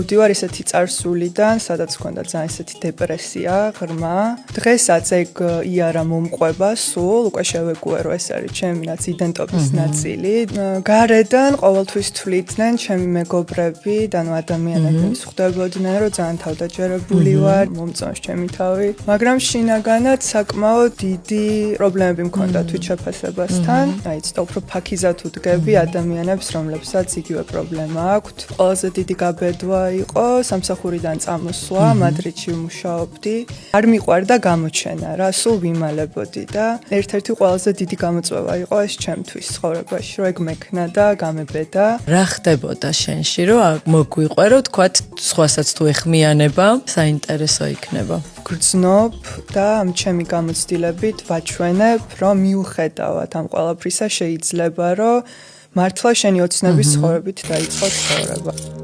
მივდივარ ისეთი წარსულიდან, სადაც მქონდა ძალიან ისეთი დეპრესია, ღრმა. დღესაც ეგ იარა მომყვება სულ, უკვე შევეგუე, რომ ეს არის ჩემი იდენტობის ნაწილი. გარედან ყოველთვის თვლიდნენ ჩემი მეგობრები და ადამიანები ხვდებოდნენ, რომ ძალიან თავდაჯერებული ვარ, მომწონს ჩემი თავი, მაგრამ შინაგანად საკმაოდ დიდი პრობლემები მქონდა თვითშეფასებასთან. აი, ცოტა უფრო ფაქიზად უდგები ადამიანებს, რომლებსაც იგივე პრობლემა აქვთ. ყველაზე დიდი გაბედვა იყო სამსახურიდან წამოსვლა, მადრიდში ვმუშაობდი. არ მიყვარდა გამოჩენა რა, სულ ვიმალებოდი და ერთ-ერთი ყველაზე დიდი გამოწვევა იყო ეს ჩემთვის ცხოვრებაში, რომ ეგ მექნა და გამებედა. რა ხდებოდა შენში, რომ მოგვიყვერო, თქვათ, სხვასაც თუ ეხმიანება, საინტერესო იქნება. გრძნობ და ამ ჩემი გამოცდილებით ვაჩვენებ, რომ მიუხედავად ამ ყველაფრისა შეიძლება, რომ მართლა შენი ოცნების ცხოვრებით დაიწყო ცხოვრება.